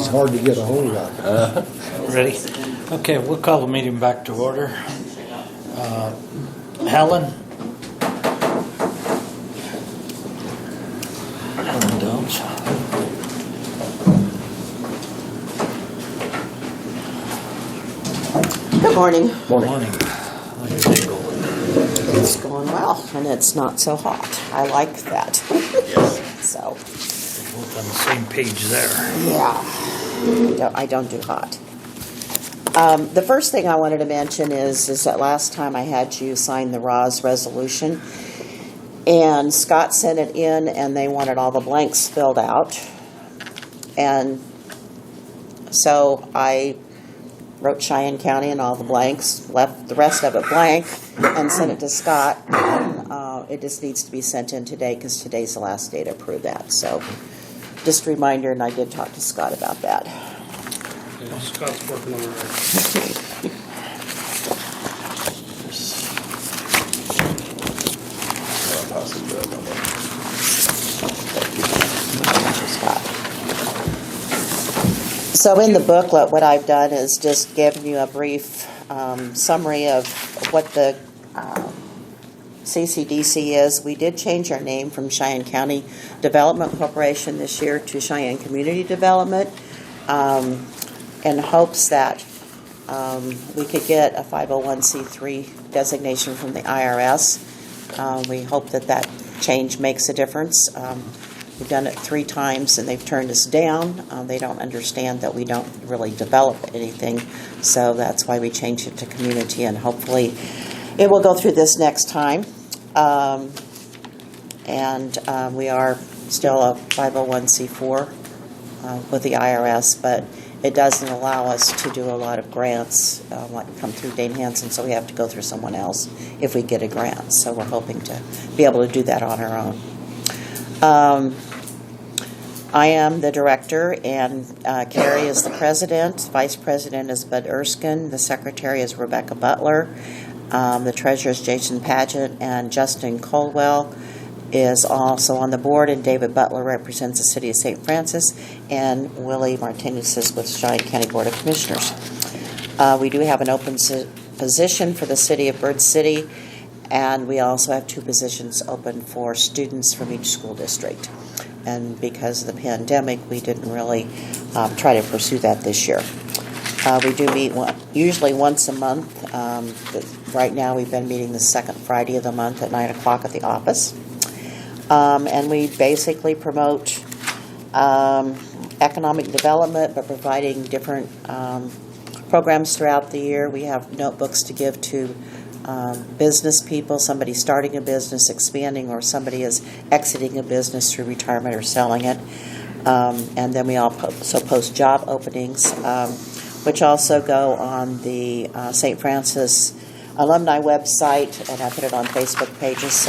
He's hard to get a hold of. Ready? Okay, we'll call the meeting back to order. Helen? Helen Downs. Good morning. Morning. How's your day going? It's going well, and it's not so hot. I like that. Yes. So, We're both on the same page there. yeah, I don't do hot. The first thing I wanted to mention is that last time I had you sign the RAWS resolution, and Scott sent it in, and they wanted all the blanks filled out. And so I wrote Cheyenne County and all the blanks, left the rest of it blank, and sent it to Scott. And, it just needs to be sent in today because today's the last day to approve that. So just a reminder, and I did talk to Scott about that. Yeah, Scott's working on it right. So in the booklet, what I've done is just given you a brief summary of what the CCDC is. We did change our name from Cheyenne County Development Corporation this year to Cheyenne Community Development in hopes that we could get a 501c3 designation from the IRS. We hope that that change makes a difference. We've done it 3 times, and they've turned us down. They don't understand that we don't really develop anything, so that's why we changed it to community, and hopefully it will go through this next time. We are still a 501c4 with the IRS, but it doesn't allow us to do a lot of grants like come through Dane Hansen, so we have to go through someone else if we get a grant. So we're hoping to be able to do that on our own. I am the director, and Carrie is the president. Vice president is Bud Erskine. The secretary is Rebecca Butler. The treasurer is Jason Paget, and Justin Colwell is also on the board, and David Butler represents the city of St. Francis, and Willie Martinez is with Cheyenne County Board of Commissioners. We do have an open position for the city of Bird City, and we also have 2 positions open for students from each school district. And because of the pandemic, we didn't really try to pursue that this year. We do meet usually once a month. Right now, we've been meeting the second Friday of the month at 9 o'clock at the office. And we basically promote economic development by providing different programs throughout the year. We have notebooks to give to business people, somebody starting a business, expanding, or somebody is exiting a business through retirement or selling it. And then we also post job openings, which also go on the St. Francis alumni website, and I put it on Facebook pages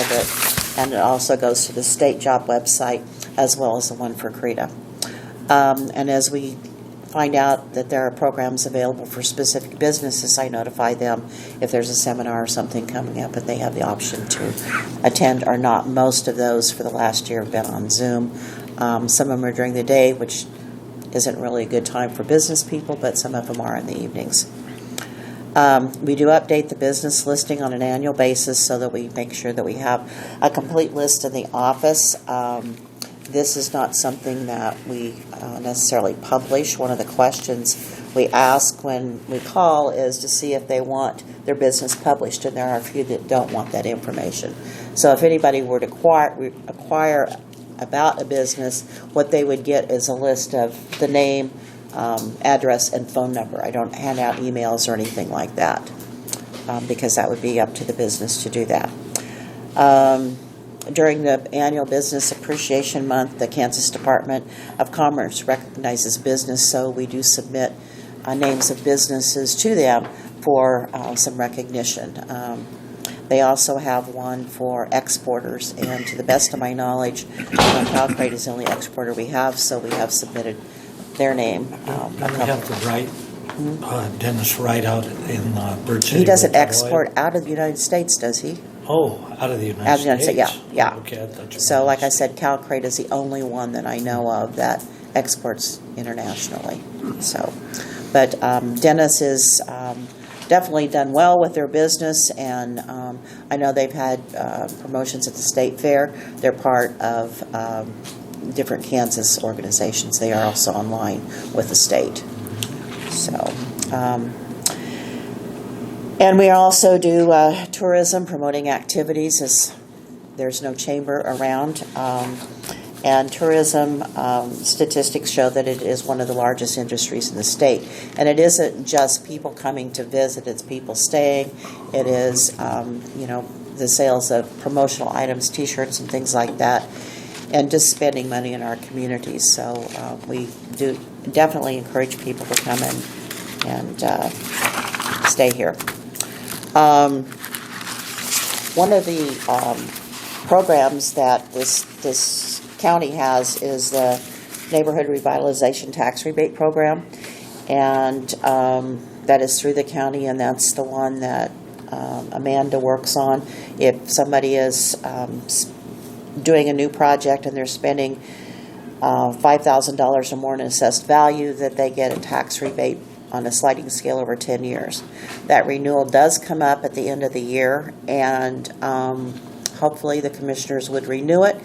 and it also goes to the state job website as well as the one for CRETA. And as we find out that there are programs available for specific businesses, I notify them if there's a seminar or something coming up, and they have the option to attend or not. Most of those for the last year have been on Zoom. Some of them are during the day, which isn't really a good time for business people, but some of them are in the evenings. We do update the business listing on an annual basis so that we make sure that we have a complete list in the office. This is not something that we necessarily publish. One of the questions we ask when we call is to see if they want their business published, and there are a few that don't want that information. So if anybody were to acquire about a business, what they would get is a list of the name, address, and phone number. I don't hand out emails or anything like that because that would be up to the business to do that. During the annual Business Appreciation Month, the Kansas Department of Commerce recognizes business, so we do submit names of businesses to them for some recognition. They also have one for exporters, and to the best of my knowledge, Calcrate is the only exporter we have, so we have submitted their name. We have the Wright, Dennis Wright out in Bird City. He doesn't export out of the United States, does he? Oh, out of the United States? Yeah. Okay, I thought you So, were like I said, Calcrate is the only one that I know of that exports internationally. So, but Dennis is definitely done well with their business, and I know they've had promotions at the state fair. They're part of different Kansas organizations. They are also online with the state. So, and we also do tourism, promoting activities as there's no chamber around. And tourism statistics show that it is one of the largest industries in the state. And it isn't just people coming to visit, it's people staying. It is, the sales of promotional items, T-shirts and things like that, and just spending money in our communities. So we do definitely encourage people to come in and stay here. One of the programs that this county has is the Neighborhood Revitalization Tax Rebate Program, and that is through the county, and that's the one that Amanda works on. If somebody is doing a new project and they're spending $5,000 or more in assessed value, that they get a tax rebate on a sliding scale over 10 years. That renewal does come up at the end of the year, and hopefully the commissioners would renew it.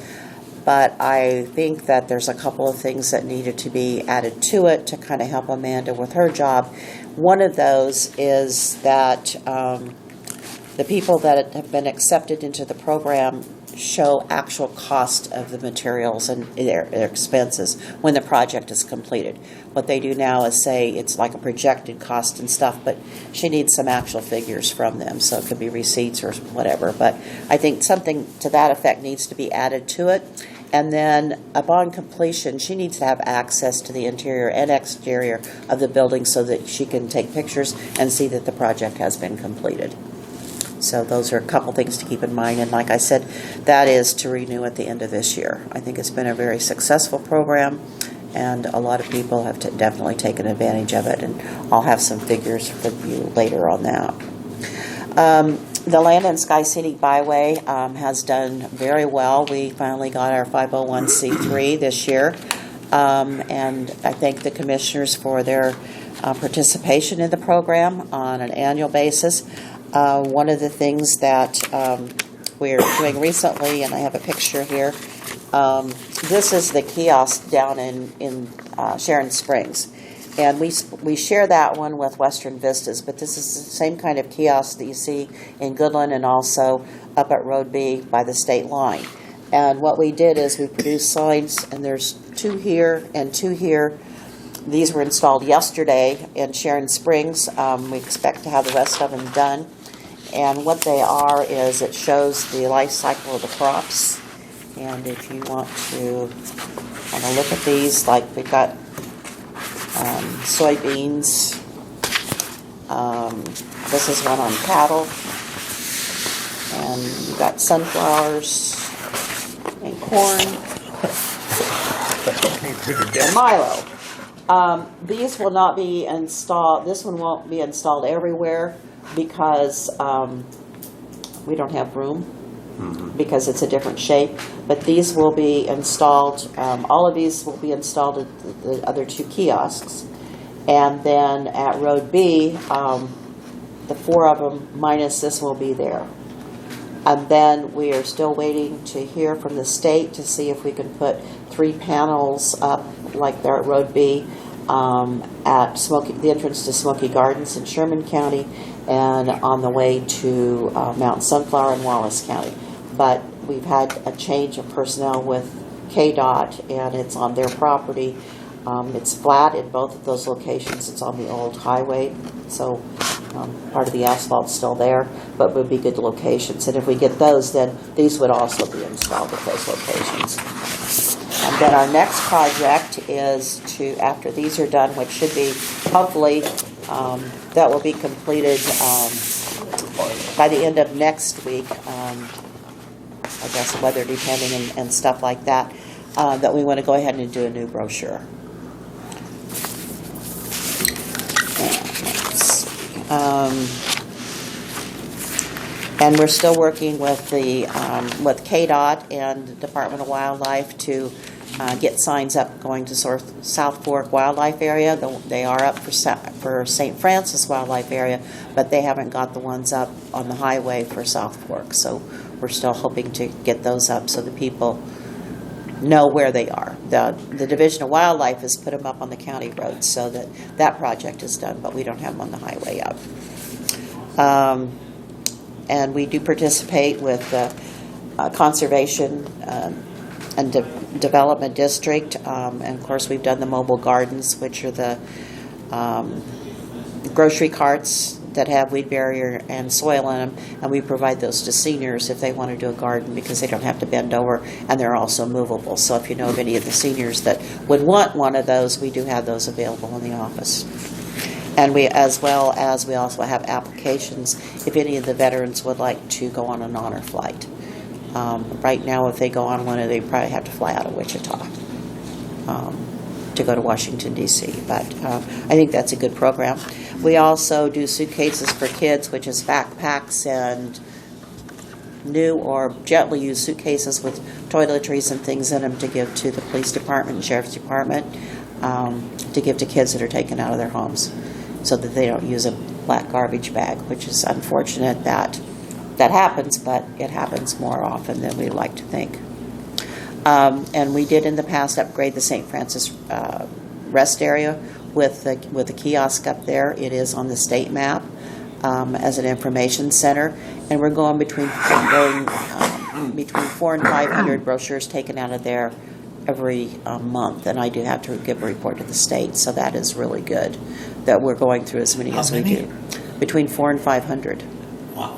But I think that there's a couple of things that needed to be added to it to kind of help Amanda with her job. One of those is that the people that have been accepted into the program show actual cost of the materials and their expenses when the project is completed. What they do now is say it's like a projected cost and stuff, but she needs some actual figures from them, so it could be receipts or whatever. But I think something to that effect needs to be added to it. And then upon completion, she needs to have access to the interior and exterior of the building so that she can take pictures and see that the project has been completed. So those are a couple things to keep in mind. And like I said, that is to renew at the end of this year. I think it's been a very successful program, and a lot of people have definitely taken advantage of it. And I'll have some figures for you later on that. The Land and Sky Scenic Byway has done very well. We finally got our 501c3 this year. And I thank the commissioners for their participation in the program on an annual basis. One of the things that we're doing recently, and I have a picture here, this is the kiosk down in Sharon Springs. And we share that one with Western Vistas, but this is the same kind of kiosk that you see in Goodland and also up at Road B by the state line. And what we did is we produced signs, and there's 2 here and 2 here. These were installed yesterday in Sharon Springs. We expect to have the rest of them done. And what they are is it shows the life cycle of the crops. And if you want to kind of look at these, like we've got soybeans. This is one on cattle. And you've got sunflowers and corn and milo. These will not be installed. This one won't be installed everywhere because we don't have room, because it's a different shape. But these will be installed, all of these will be installed at the other 2 kiosks. And then at Road B, the 4 of them minus this will be there. And then we are still waiting to hear from the state to see if we can put 3 panels up like there at Road B at the entrance to Smoky Gardens in Sherman County and on the way to Mountain Sunflower in Wallace County. But we've had a change of personnel with KDOT, and it's on their property. It's flat in both of those locations. It's on the old highway, so part of the asphalt's still there, but would be good locations. And if we get those, then these would also be installed at those locations. And then our next project is to, after these are done, which should be, hopefully, that will be completed by the end of next week, I guess weather depending and stuff like that, that we want to go ahead and do a new brochure. And we're still working with the with KDOT and Department of Wildlife to get signs up going to South Fork Wildlife Area. They are up for St. Francis Wildlife Area, but they haven't got the ones up on the highway for South Fork. So we're still hoping to get those up so the people know where they are. The Division of Wildlife has put them up on the county roads so that project is done, but we don't have them on the highway yet. And we do participate with the Conservation and Development District, and of course we've done the mobile gardens, which are the grocery carts that have weed barrier and soil in them, and we provide those to seniors if they want to do a garden because they don't have to bend over, and they're also movable. So if you know of any of the seniors that would want one of those, we do have those available in the office. And we also have applications if any of the veterans would like to go on an honor flight. Right now, if they go on one, they probably have to fly out of Wichita to go to Washington, D.C. But I think that's a good program. We also do suitcases for kids, which is backpacks and new or gently used suitcases with toiletries and things in them to give to the police department and sheriff's department, to give to kids that are taken out of their homes so that they don't use a black garbage bag, which is unfortunate that happens, but it happens more often than we like to think. And we did in the past upgrade the St. Francis rest area with the kiosk up there. It is on the state map as an information center, and we're going between 400 and 500 brochures taken out of there every month, and I do have to give a report to the state, so that is really good that we're going through as many as we do. Between 400 and 500. Wow.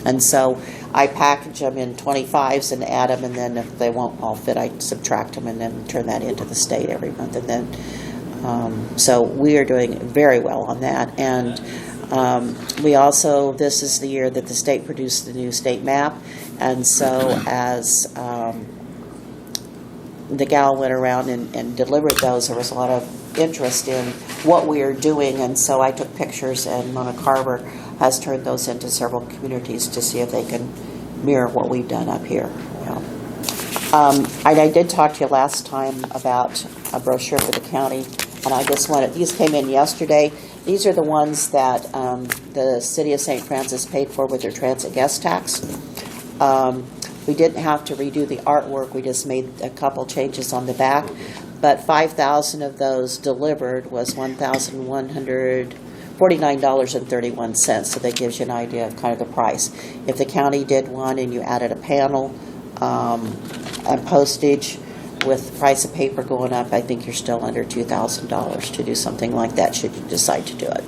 And so I package them in 25s and add them, and then if they won't all fit, I subtract them and then turn that into the state every month. And then, so we are doing very well on that. And we also, this is the year that the state produced the new state map. And so as the gal went around and delivered those, there was a lot of interest in what we are doing. And so I took pictures, and Mona Carver has turned those into several communities to see if they can mirror what we've done up here. I did talk to you last time about a brochure for the county, and I just wanted, these came in yesterday. These are the ones that the city of St. Francis paid for with their transit guest tax. We didn't have to redo the artwork. We just made a couple changes on the back. But 5,000 of those delivered was $1,149.31. So that gives you an idea of kind of the price. If the county did one and you added a panel and postage with the price of paper going up, I think you're still under $2,000 to do something like that should you decide to do it.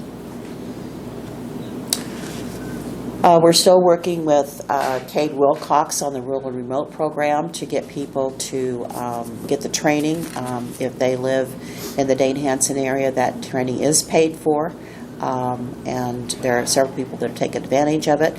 We're still working with Cade Wilcox on the Rural and Remote program to get people to get the training. If they live in the Dane Hanson area, that training is paid for, and there are several people that take advantage of it.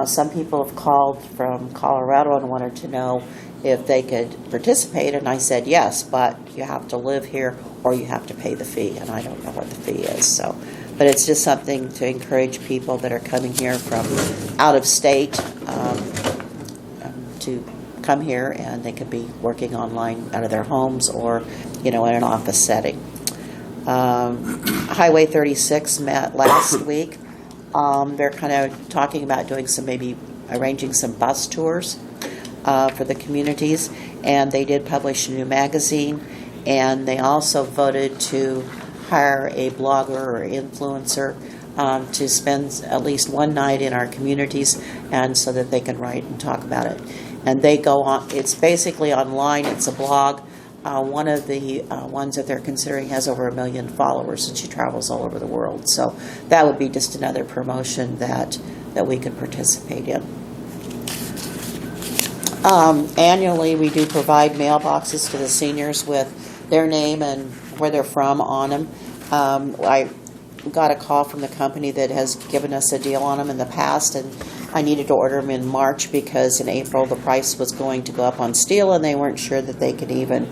Some people have called from Colorado and wanted to know if they could participate, and I said yes, but you have to live here or you have to pay the fee, and I don't know what the fee is. So. But it's just something to encourage people that are coming here from out of state to come here, and they could be working online out of their homes or, in an office setting. Highway 36 met last week. They're kind of talking about doing arranging some bus tours for the communities, and they did publish a new magazine, and they also voted to hire a blogger or influencer to spend at least one night in our communities, and so that they can write and talk about it. And they go on, it's basically online, it's a blog. One of the ones that they're considering has over 1 million followers, and she travels all over the world. So that would be just another promotion that we could participate in. Annually, we do provide mailboxes to the seniors with their name and where they're from on them. I got a call from the company that has given us a deal on them in the past, and I needed to order them in March because in April the price was going to go up on steel, and they weren't sure that they could even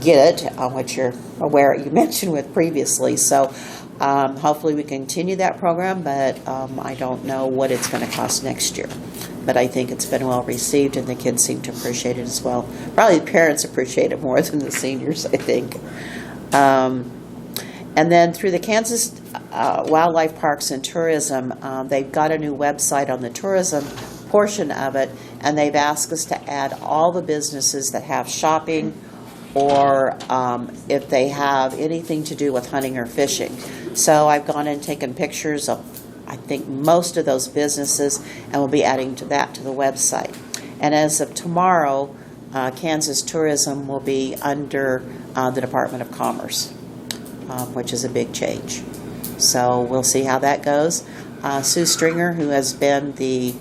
get it, which you're aware you mentioned with previously. So hopefully we continue that program, but I don't know what it's going to cost next year. but I think it's been well received, and the kids seem to appreciate it as well. Probably the parents appreciate it more than the seniors, I think. And then through the Kansas Wildlife Parks and Tourism, they've got a new website on the tourism portion of it, and they've asked us to add all the businesses that have shopping or if they have anything to do with hunting or fishing. So I've gone and taken pictures of, I think, most of those businesses, and we'll be adding to that to the website. And as of tomorrow, Kansas Tourism will be under the Department of Commerce, which is a big change. So we'll see how that goes. Sue Stringer, who has been the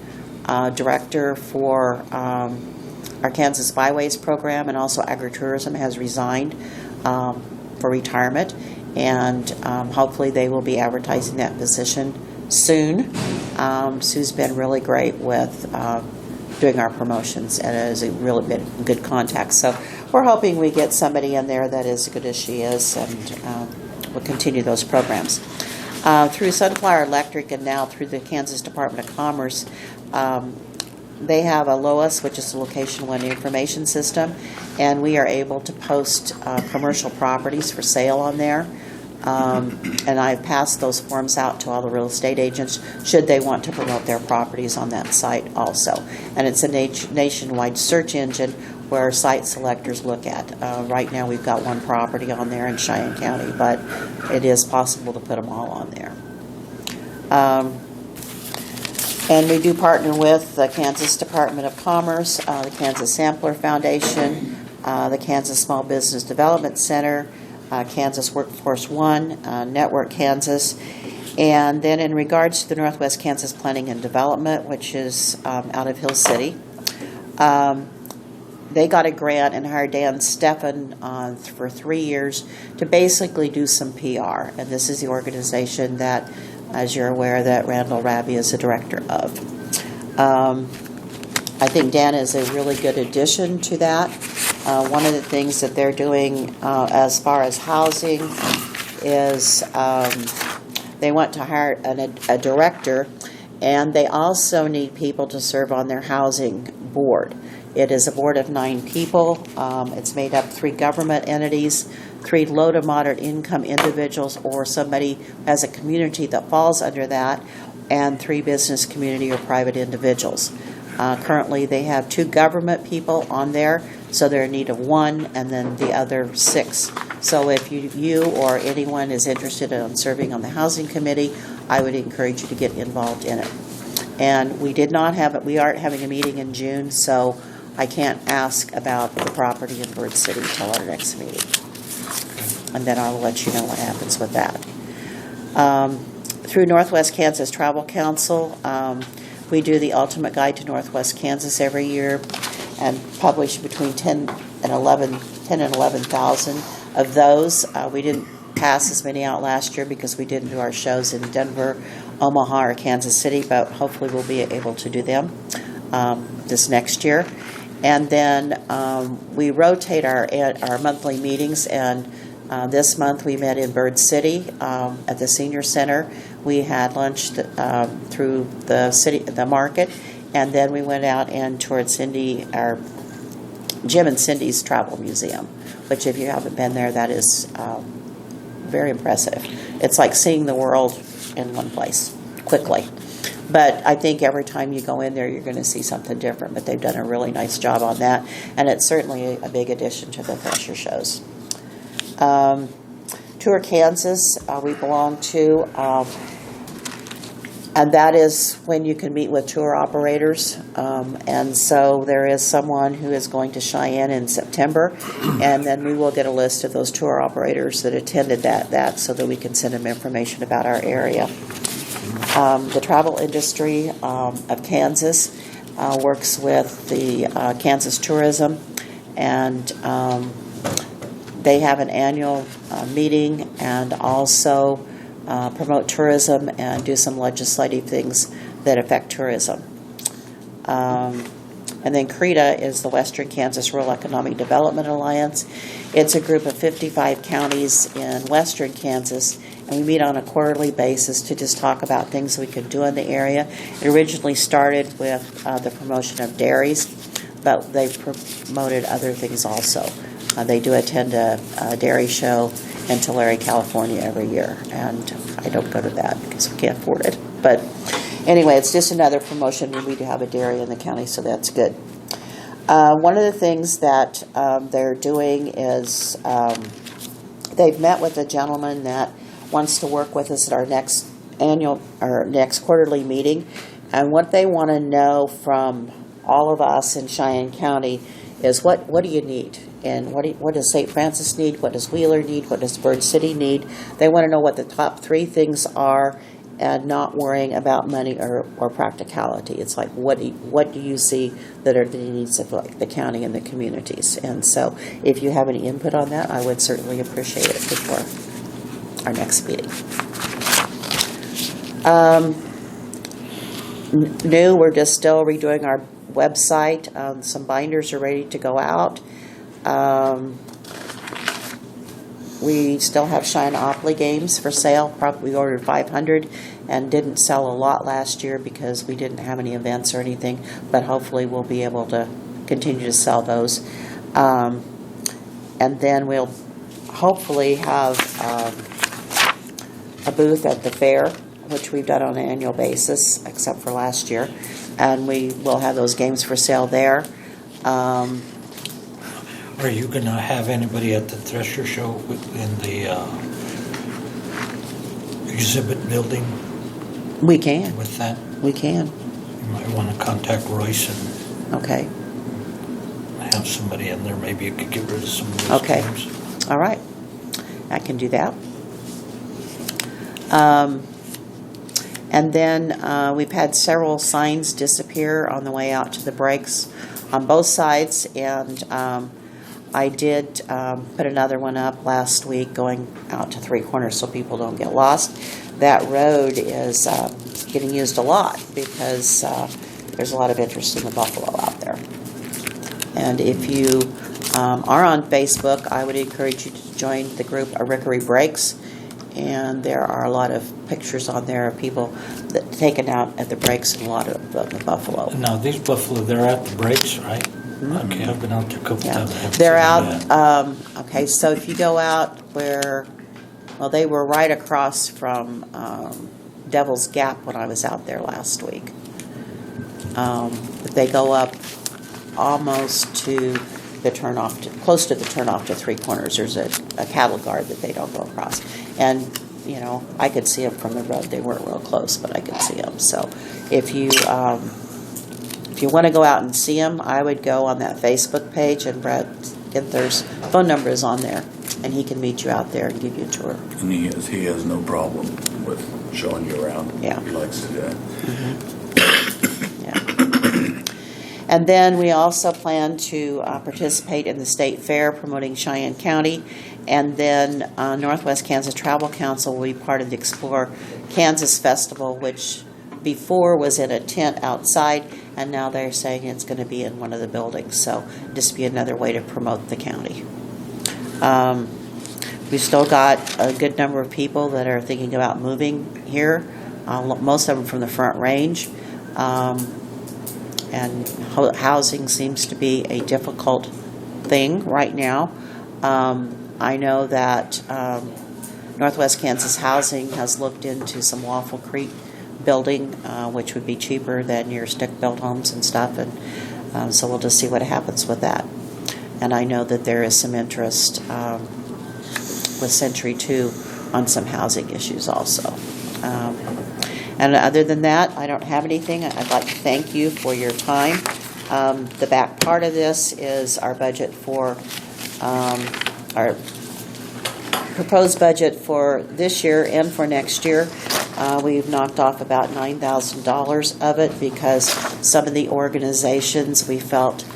director for our Kansas Byways program and also agritourism, has resigned for retirement, and hopefully they will be advertising that position soon. Sue's been really great with doing our promotions and has really been good contact. So we're hoping we get somebody in there that is as good as she is, and we'll continue those programs. Through Sunflower Electric and now through the Kansas Department of Commerce, they have a LOIS, which is the Location One Information System, and we are able to post commercial properties for sale on there. And I've passed those forms out to all the real estate agents should they want to promote their properties on that site also. And it's a nationwide search engine where site selectors look at. Right now we've got one property on there in Cheyenne County, but it is possible to put them all on there. And we do partner with the Kansas Department of Commerce, the Kansas Sampler Foundation, the Kansas Small Business Development Center, Kansas Workforce One, Network Kansas. And then in regards to the Northwest Kansas Planning and Development, which is out of Hill City, they got a grant and hired Dan Steffen for 3 years to basically do some PR. And this is the organization that, as you're aware, that Randall Raby is the director of. I think Dan is a really good addition to that. One of the things that they're doing as far as housing is they want to hire a director, and they also need people to serve on their housing board. It is a board of 9 people. It's made up 3 government entities, 3 low to moderate income individuals or somebody as a community that falls under that, and 3 business community or private individuals. Currently they have 2 government people on there, so they're in need of 1, and then the other 6. So if you or anyone is interested in serving on the housing committee, I would encourage you to get involved in it. And we aren't having a meeting in June, so I can't ask about the property in Bird City until our next meeting. And then I'll let you know what happens with that. Through Northwest Kansas Travel Council, we do the Ultimate Guide to Northwest Kansas every year and publish between 10 and 11,000 of those. We didn't pass as many out last year because we didn't do our shows in Denver, Omaha, or Kansas City, but hopefully we'll be able to do them this next year. And then we rotate our monthly meetings, and this month we met in Bird City at the Senior Center. We had lunch through the market, and then we went out and toured our Jim and Cindy's Travel Museum, which if you haven't been there, that is very impressive. It's like seeing the world in one place quickly. But I think every time you go in there, you're going to see something different. But they've done a really nice job on that, and it's certainly a big addition to the Thresher shows. Tour Kansas, we belong to, and that is when you can meet with tour operators. And so there is someone who is going to Cheyenne in September, and then we will get a list of those tour operators that attended that so that we can send them information about our area. The travel industry of Kansas works with the Kansas Tourism, and they have an annual meeting and also promote tourism and do some legislative things that affect tourism. And then CREDA is the Western Kansas Rural Economic Development Alliance. It's a group of 55 counties in western Kansas, and we meet on a quarterly basis to just talk about things we could do in the area. It originally started with the promotion of dairies, but they've promoted other things also. They do attend a dairy show in Tulare, California every year, and I don't go to that because we can't afford it. But anyway, it's just another promotion. We do have a dairy in the county, so that's good. One of the things that they're doing is they've met with a gentleman that wants to work with us at our next quarterly meeting, and what they want to know from all of us in Cheyenne County is what do you need, and what does St. Francis need, what does Wheeler need, what does Bird City need. They want to know what the top 3 things are, and not worrying about money or practicality. It's like, what do you see that are the needs of like the county and the communities? And so if you have any input on that, I would certainly appreciate it before our next meeting. We're just still redoing our website. Some binders are ready to go out. We still have Cheyenne-Opley games for sale. We ordered 500 and didn't sell a lot last year because we didn't have any events or anything, but hopefully we'll be able to continue to sell those. And then we'll hopefully have a booth at the fair, which we've done on an annual basis, except for last year. And we will have those games for sale there. Are you going to have anybody at the Thresher Show in the exhibit building We can. with that? We can. You might want to contact Royce and Okay. have somebody in there. Maybe you could get rid of some of those Okay. games. All right. I can do that. And then we've had several signs disappear on the way out to the breaks on both sides, and I did put another one up last week going out to Three Corners so people don't get lost. That road is getting used a lot because there's a lot of interest in the buffalo out there. And if you are on Facebook, I would encourage you to join the group Rickery Breaks. And there are a lot of pictures on there of people that taken out at the breaks and a lot of the buffalo. Now, these buffalo, they're at the breaks, right? Mm-hmm. Okay, I've been out there a couple times. They're out, okay, so if you go out where, well, they were right across from Devil's Gap when I was out there last week. But they go up almost to the turnoff, close to the turnoff to Three Corners. There's a cattle guard that they don't go across. And, you know, I could see them from the road. They weren't real close, but I could see them. So if you want to go out and see them, I would go on that Facebook page, and Brett Ginther's phone number is on there, and he can meet you out there and give you a tour. And he has no problem with showing you around. Yeah. He likes to do that. Mm-hmm. Yeah. And then we also plan to participate in the state fair promoting Cheyenne County. And then Northwest Kansas Travel Council will be part of the Explore Kansas Festival, which before was in a tent outside, and now they're saying it's going to be in one of the buildings. So just be another way to promote the county. We've still got a good number of people that are thinking about moving here, most of them from the Front Range. And housing seems to be a difficult thing right now. I know that Northwest Kansas Housing has looked into some Waffle Creek building, which would be cheaper than your stick-built homes and stuff, and so we'll just see what happens with that. And I know that there is some interest with Century 2 on some housing issues also. And other than that, I don't have anything. I'd like to thank you for your time. The back part of this is our budget for our proposed budget for this year and for next year. We've knocked off about $9,000 of it because some of the organizations we felt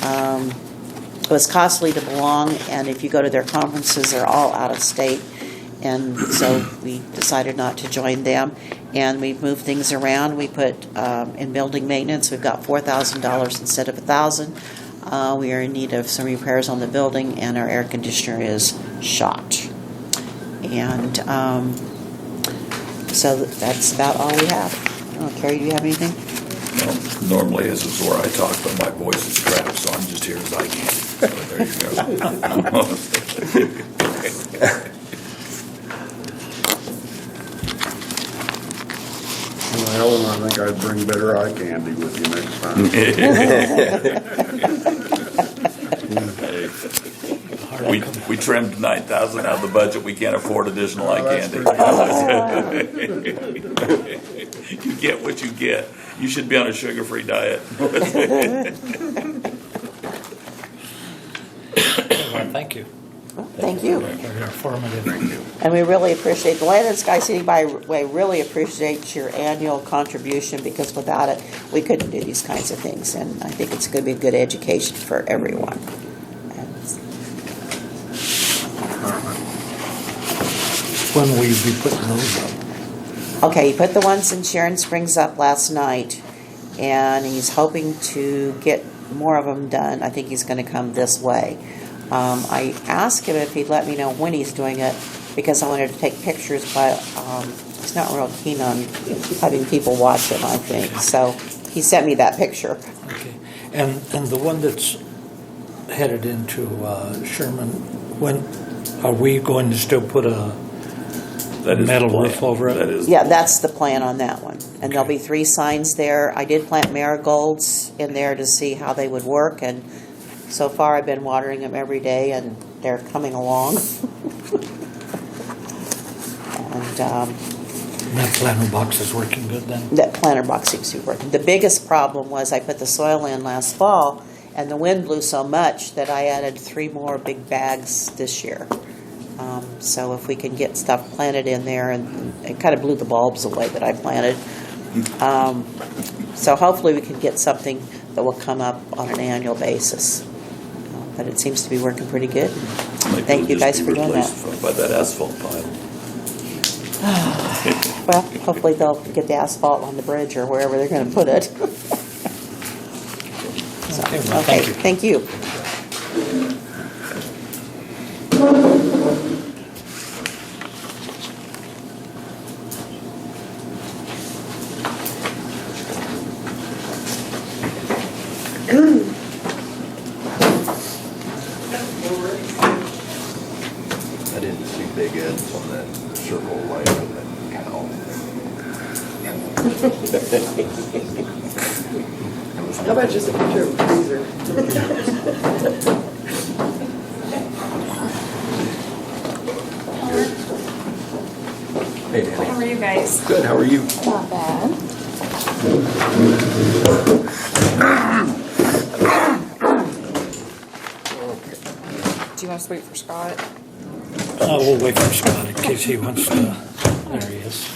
it was costly to belong, and if you go to their conferences, they're all out of state. And so we decided not to join them. And we've moved things around. We put in building maintenance, we've got $4,000 instead of $1,000. We are in need of some repairs on the building, and our air conditioner is shot. And so that's about all we have. Oh, Carrie, do you have anything? Well, normally this is where I talk, but my voice is crap, so I'm just here as I can. So there you go. Well, and I think I'd bring better eye candy with you next time. We trimmed 9,000 out of the budget. We can't afford additional eye That's candy. You get what you get. You should be on a sugar-free diet. Well, thank you. Thank you. Very informative. Thank you. And we really appreciate, the Land and Sky City Byway really appreciates your annual contribution, because without it, we couldn't do these kinds of things. And I think it's going to be a good education for everyone. When will you be putting those up? Okay, he put the ones in Sharon Springs up last night, and he's hoping to get more of them done. I think he's going to come this way. I asked him if he'd let me know when he's doing it, because I wanted to take pictures, but he's not real keen on having people watch him, I think. So he sent me that picture. Okay. And the one that's headed into Sherman, when are we going to still put a metal roof over it? That is Yeah, that's the plan on that one. And there'll be 3 signs there. I did plant marigolds in there to see how they would work, and so far I've been watering them every day, and they're coming along. And That planter box is working good then? that planter box seems to be working. The biggest problem was I put the soil in last fall, and the wind blew so much that I added 3 more big bags this year. So if we can get stuff planted in there, and it kind of blew the bulbs away that I planted. So hopefully we can get something that will come up on an annual basis. But it seems to be working pretty good. Maybe Thank it'll you guys just for be doing that. replaced by that asphalt pile. Well, hopefully they'll get the asphalt on the bridge or wherever they're going to put it. So, Okay, well, thank you. Thank you. I didn't see big Ed's on that circle light on that cow. How about just a picture of the freezer? Hey, Danny. How are you guys? Good, how are you? Not bad. Do you want us to wait for Scott? We'll wait for Scott in case he wants to. There he is.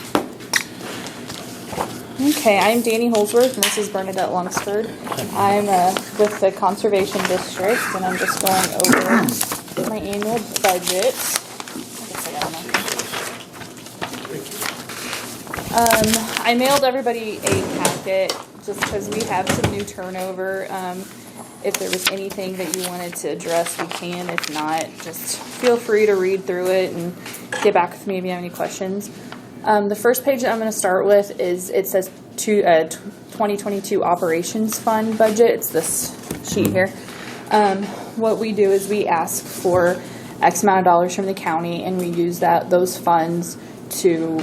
Okay, I'm Danny Holsworth, and this is Bernadette Lunsford. I'm with the Conservation District, and I'm just going over my annual budget. I guess I got enough. I mailed everybody a packet just because we have some new turnover. If there was anything that you wanted to address, we can. If not, just feel free to read through it and get back with me if you have any questions. The first page that I'm going to start with is, it says 2022 Operations Fund budget. It's this sheet here. What we do is we ask for X amount of dollars from the county, and we use those funds to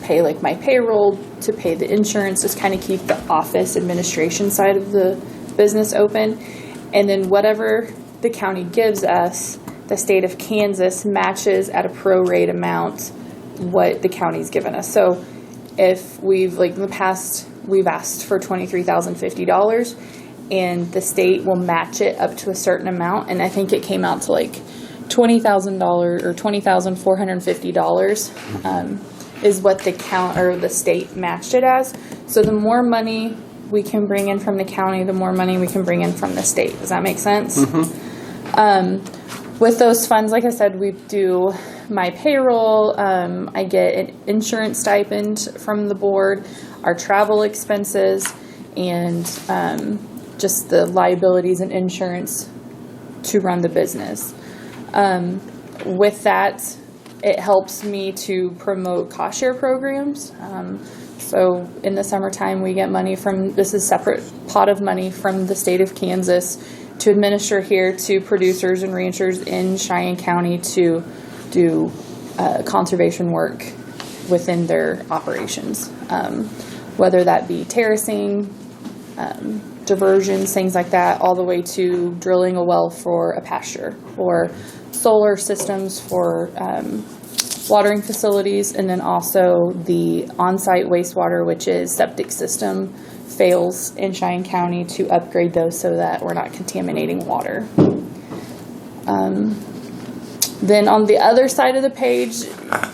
pay like my payroll, to pay the insurance, just kind of keep the office administration side of the business open. And then whatever the county gives us, the state of Kansas matches at a prorate amount what the county's given us. So if we've, like in the past, we've asked for $23,050, and the state will match it up to a certain amount, and I think it came out to like $20,000 or $20,450 is what the state matched it as. So the more money we can bring in from the county, the more money we can bring in from the state. Does that make sense? with those funds, like I said, we do my payroll. I get an insurance stipend from the board, our travel expenses, and just the liabilities and insurance to run the business. With that, it helps me to promote cost share programs. So in the summertime, we get money from, this is a separate pot of money from the state of Kansas to administer here to producers and ranchers in Cheyenne County to do conservation work within their operations. Whether that be terracing, diversions, things like that, all the way to drilling a well for a pasture or solar systems for watering facilities, and then also the on-site wastewater, which is septic system fails in Cheyenne County, to upgrade those so that we're not contaminating water. Then on the other side of the page,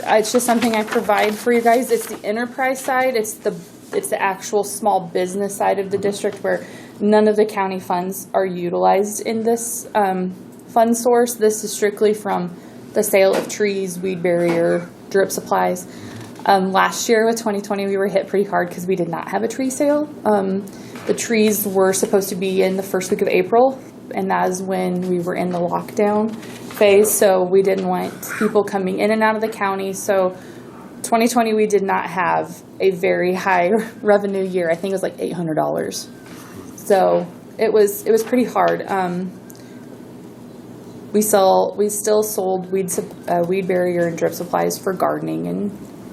it's just something I provide for you guys. It's the enterprise side. It's the actual small business side of the district where none of the county funds are utilized in this fund source. This is strictly from the sale of trees, weed barrier, drip supplies. Last year with 2020, we were hit pretty hard because we did not have a tree sale. The trees were supposed to be in the first week of April, and that is when we were in the lockdown phase, so we didn't want people coming in and out of the county. So 2020, we did not have a very high revenue year. I think it was like $800. So it was pretty hard. We still sold weed barrier and drip supplies for gardening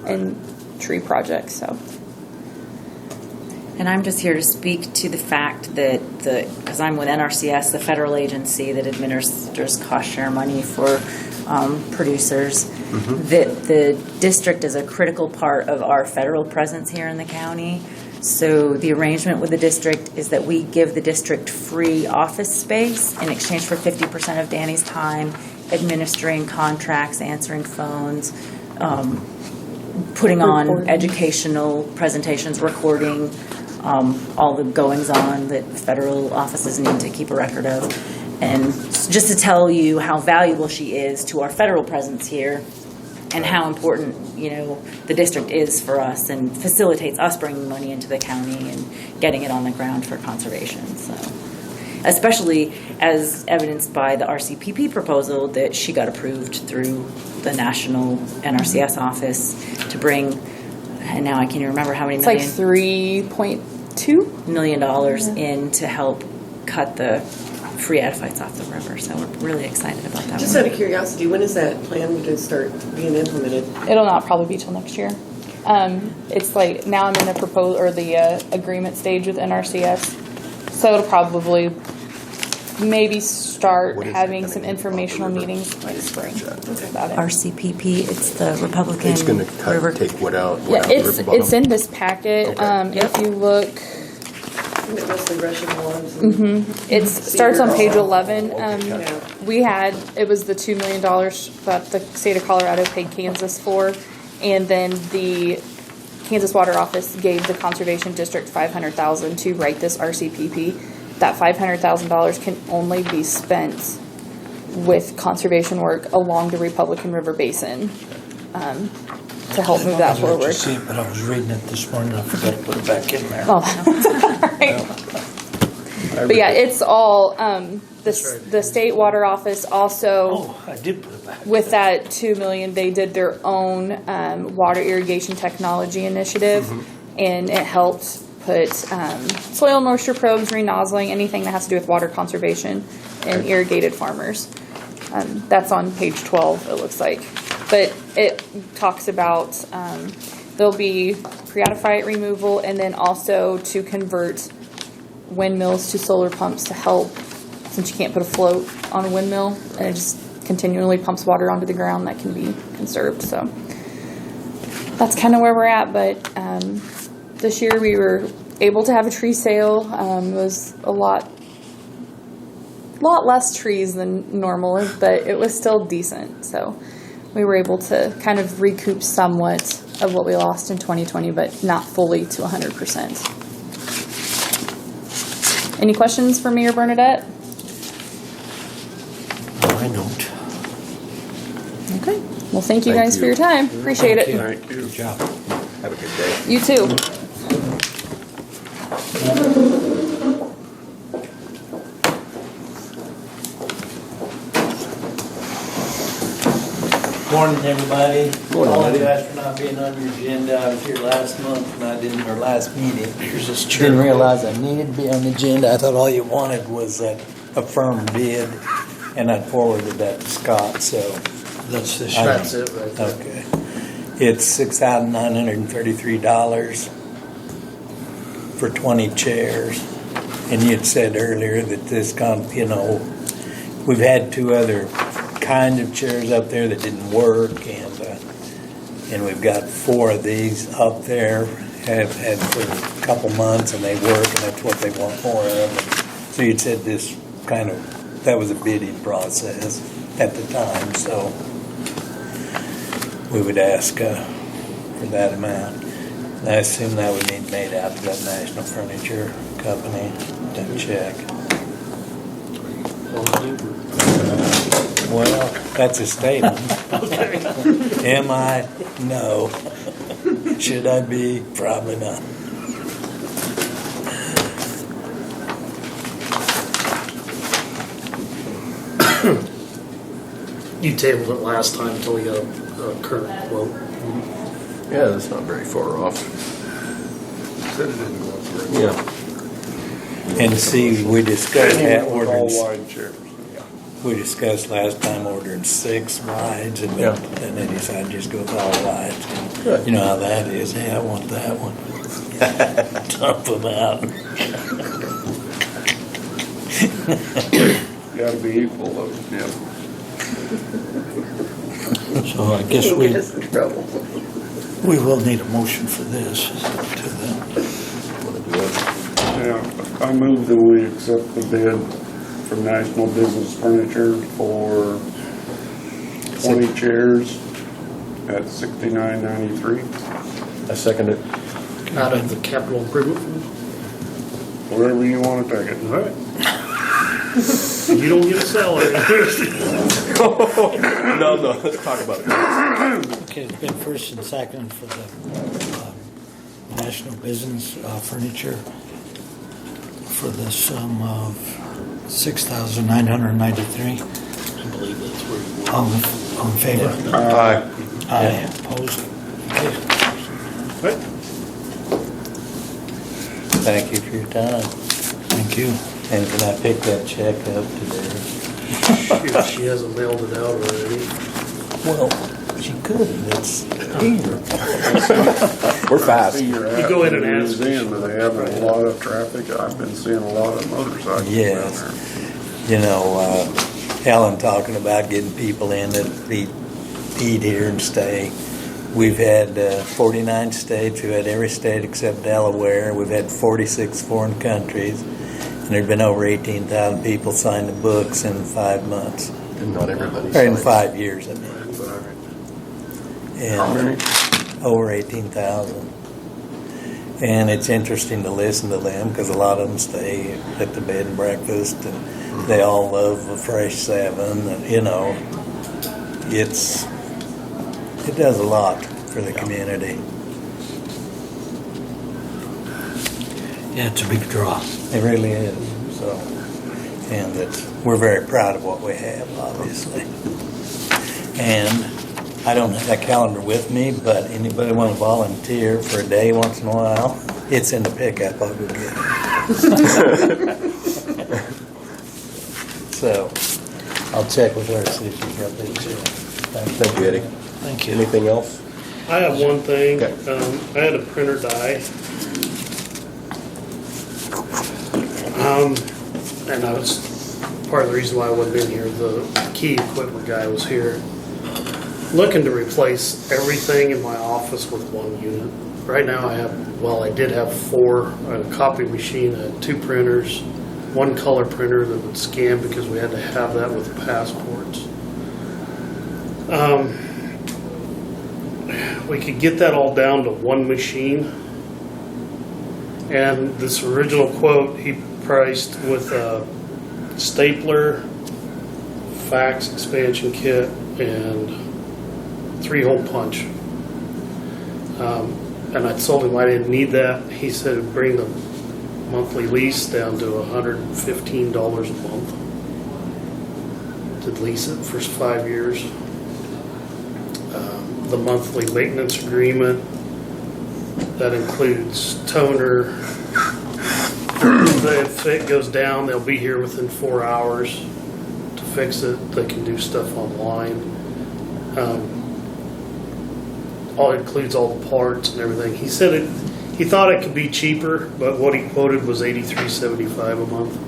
and tree projects. So. And I'm just here to speak to the fact that because I'm with NRCS, the federal agency that administers cost share money for producers, that the district is a critical part of our federal presence here in the county. So the arrangement with the district is that we give the district free office space in exchange for 50% of Danny's time administering contracts, answering phones, putting on educational presentations, recording all the goings-on that federal offices need to keep a record of. And just to tell you how valuable she is to our federal presence here and how important, the district is for us and facilitates us bringing money into the county and getting it on the ground for conservation. So, especially as evidenced by the RCPP proposal that she got approved through the national NRCS office to bring, and now I can't even remember how many million. It's like $3.2 million in to help cut the free edifices off the river. So we're really excited about that. Just out of curiosity, when is that plan to start being implemented? It'll not probably be till next year. It's like now I'm in the proposal or the agreement stage with NRCS, so it'll probably maybe start having some informational meetings by the spring about it. RCPP, it's the Republican It's going to River. take what out? Yeah, river bottom? it's in this packet. Okay. If you look, Isn't it mostly Russian ones? it starts on page 11. Yeah. It was the $2 million that the state of Colorado paid Kansas for, and then the Kansas Water Office gave the Conservation District $500,000 to write this RCPP. That $500,000 can only be spent with conservation work along the Republican River Basin to help move that I forward. see it, but I was reading it this morning. I forgot to put it back in there. Oh, all right. But yeah, it's all the state water office also. Oh, I did put it back. With that $2 million, they did their own water irrigation technology initiative, and it helped put soil moisture probes, renozzling, anything that has to do with water conservation and irrigated farmers. That's on page 12, it looks like. But it talks about there'll be pre-adiphyte removal, and then also to convert windmills to solar pumps to help, since you can't put a float on a windmill, and it just continually pumps water onto the ground that can be conserved. So that's kind of where we're at. But this year we were able to have a tree sale. It was a lot less trees than normal, but it was still decent. So we were able to kind of recoup somewhat of what we lost in 2020, but not fully to 100%. Any questions for me or Bernadette? No, I don't. Well, thank you Thank guys you. for your time. Appreciate it. Thank you. Good job. Have a good day. You too. Morning, everybody. Morning, Eddie. Apologize for not being on your agenda. I was here last month and I didn't, or last meeting. Didn't realize I needed to be on the agenda. I thought all you wanted was a firm bid, and I forwarded that to Scott, so. That's this. That's it right there. Okay. It's $6,933 for 20 chairs. And you had said earlier that this we've had 2 other kind of chairs up there that didn't work, and we've got 4 of these up there, have had for a couple months, and they work, and that's what they want more of. So you'd said that was a bidding process at the time, so we would ask for that amount. And I assume that would need made out to that National Furniture Company, that check. Well, that's a statement. Am I? No. Should I be? Probably not. You tabled it last time until we got a current quote. Yeah, that's not very far off. Said it didn't go up very well. Yeah. And see, we discussed that All ordering. wide chairs. Yeah. We discussed last time ordering 6 wides, and Yeah. then they decided just go with all wides. Good. You know how that is. Hey, I want that one. Dump them out. Gotta be equal though. Yeah. So I guess Get us in trouble. we will need a motion for this. Yeah, I move that we accept the bid from National Business Furniture for 20 chairs at $69.93. I second it. Out of the capital improvement fund. Wherever you want to take it. All right. You don't get a salary. No, let's talk about it. Okay, it's been first and second for the National Business Furniture for the sum of $6,993. I believe that's where you were. All in favor? Aye. Aye. Opposed? Okay. Right. Thank you for your time. Thank you. And can I pick that check up today? Shoot, she hasn't mailed it out already. Well, she could. It's here. We're fast. You go in and ask. In, but they have a lot of traffic. I've been seeing a lot of motorcycles Yes. down You know, Helen talking about getting people in that eat here and stay. We've had 49 states. We've had every state except Delaware. We've had 46 foreign countries. And there've been over 18,000 people sign the books in 5 months. And not everybody Or in signs. 5 years, I mean. How many? And over 18,000. And it's interesting to listen to them because a lot of them stay at the bed and breakfast, and they all love a fresh 7. And, you know, it does a lot for the community. Yeah, it's a big draw. It really is. So, and we're very proud of what we have, obviously. And I don't have that calendar with me, but anybody want to volunteer for a day once in a while? It's in the pickup. I'll go get it. So, I'll check with her, see if she's got that check. Thank you, Eddie. Thank you. Anything else? I have one thing. Okay. I had a printer die. And I was, part of the reason why I wasn't in here, the key equipment guy was here. Looking to replace everything in my office with one unit. Right now I did have 4. I had a copy machine, I had 2 printers, 1 color printer that would scan because we had to have that with passports. We could get that all down to 1 machine. And this original quote, he priced with a stapler, fax expansion kit, and 3-hole punch. And I told him I didn't need that. He said it'd bring the monthly lease down to $115 a month to lease it for 5 years. The monthly maintenance agreement, that includes toner. If it goes down, they'll be here within 4 hours to fix it. They can do stuff online. All includes all the parts and everything. He said he thought it could be cheaper, but what he quoted was $83.75 a month.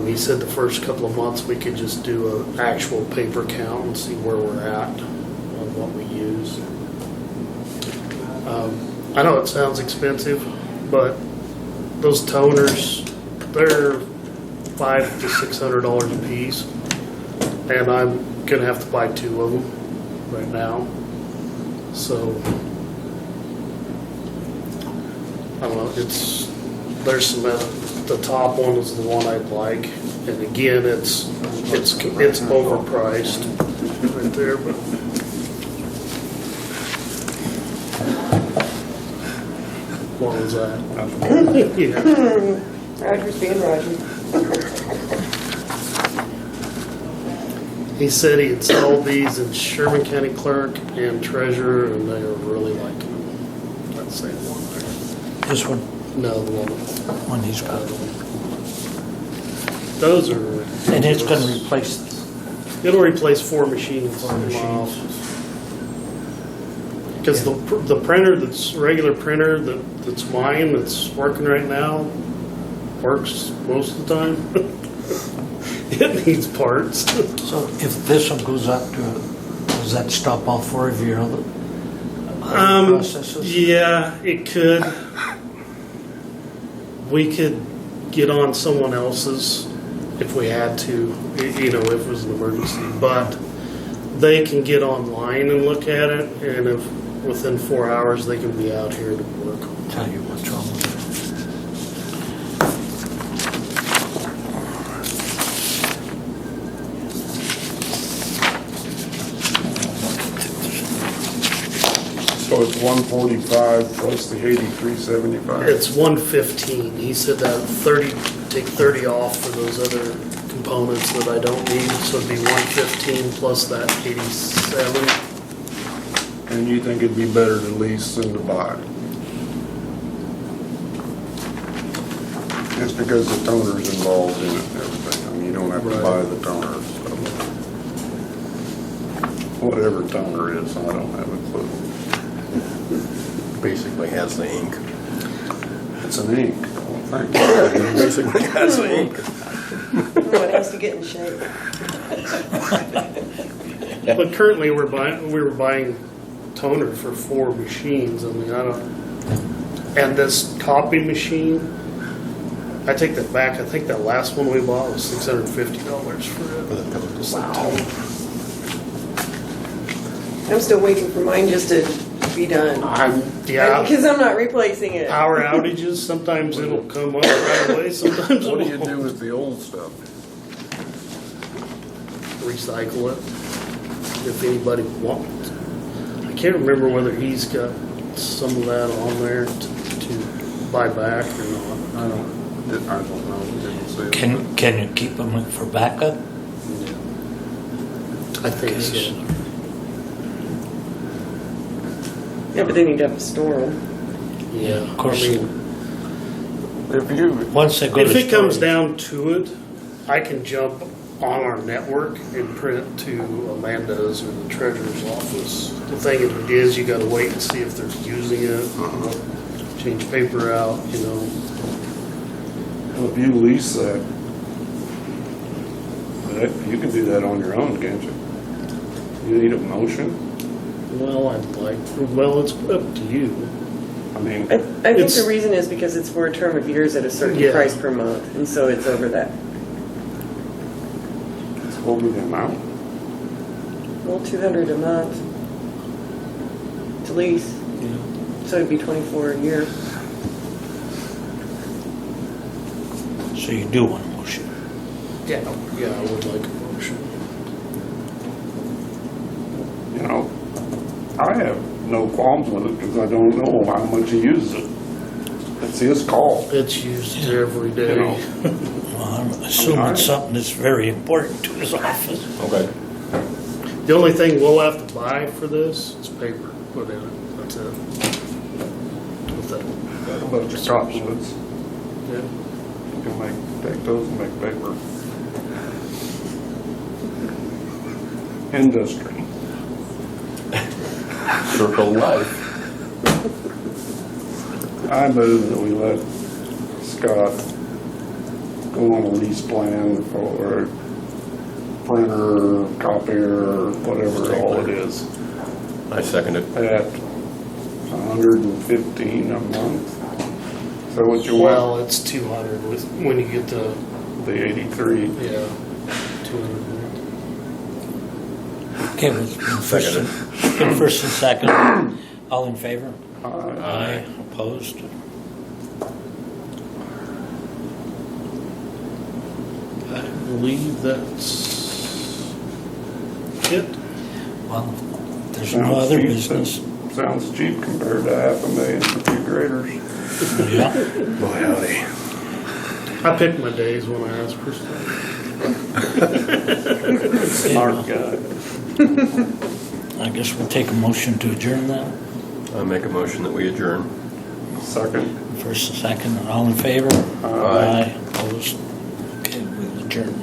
He said the first couple of months we could just do an actual paper count and see where we're at on what we use. I know it sounds expensive, but those toners, they're $500 to $600 a piece, and I'm gonna have to buy 2 of them right now. So I don't know. There's some. The top one is the one I'd like, and again, it's overpriced right there, but. What was that? Yeah. Roger's being Roger. He said he installed these in Sherman County Clerk and Treasurer, and they are really liking them. That same one there. This one, No, the one he's got. Those are. And it's gonna replace, It'll replace 4 machines. 4 machines. Because the printer that's regular printer that's mine that's working right now works most of the time. It needs parts. so if this one goes up to, does that stop all 4 of your other processes? Yeah, it could. We could get on someone else's if we had to, if it was an emergency. But they can get online and look at it, and if within 4 hours they can be out here to work. Tell you what's wrong with So it's 145 plus the 83.75. It's 115. He said that take 30 off for those other components that I don't need, so it'd be 115 plus that 87. And you think it'd be better to lease than to buy? Just because the toner's involved in it and everything. I mean, you don't have to buy the toner, so. Whatever toner is, I don't have a clue. Basically has the ink. It's an ink. Well, thank you. It basically has the ink. Everyone has to get in shape. But currently we were buying toner for 4 machines. I mean, and this copy machine, I take that back. I think that last one we bought was $650 for it. Wow. I'm still waiting for mine just to be done. Yeah. Because I'm not replacing it. Power outages, sometimes it'll come up right away, sometimes it What do you won't. do with the old stuff? Recycle it if anybody wants. I can't remember whether he's got some of that on there to buy back or not. I don't know. It didn't say. it. Can you keep them for backup? I think so. Yeah, but then you'd have to store them. Yeah. Of course. I mean, If you, Once they go to if it comes storage. down to it, I can jump on our network and print to Amanda's or the treasurer's office. The thing is, you gotta wait and see if they're using it, change paper out, if you lease that, you can do that on your own, can't you? You need a motion? Well, it's up to you. I mean, I think It's- the reason is because it's for a term of years at a certain Yeah. price per month, and so it's over that. what would the amount? Well, $200 a month to lease, so it'd be $24 a year. So you do want a motion. Yeah, I would like a motion. no qualms with it because I don't know how much he uses it. It's his call. It's used every day. You know. Well, I'm assuming it's something that's very important to his office. Okay. The only thing we'll have to buy for this is paper put in it. That's it. With that. Got a bunch of cottonwoods. Yeah. You can take those and make paper. Industry. Circle life. I move that we let Scott go on a lease plan for printer, copier, whatever all it is, I second it. at $115 a month. Is that what you Well, want? it's 200 with, when you get to, The 83. yeah, 200. Okay, with first and second, all in favor? Aye. Opposed? I believe that's it. Well, there's no other cheap. business. Sounds cheap compared to $500,000 for 2 graders. Yeah. Boy, howdy. I pick my days when I ask for stuff. Smart guy. I guess we'll take a motion to adjourn now. I make a motion that we adjourn. Second. First and second, all in favor? Aye. Opposed? Okay, we'll adjourn.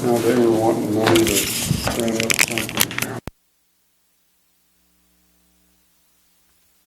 Now, they were wanting money to print up some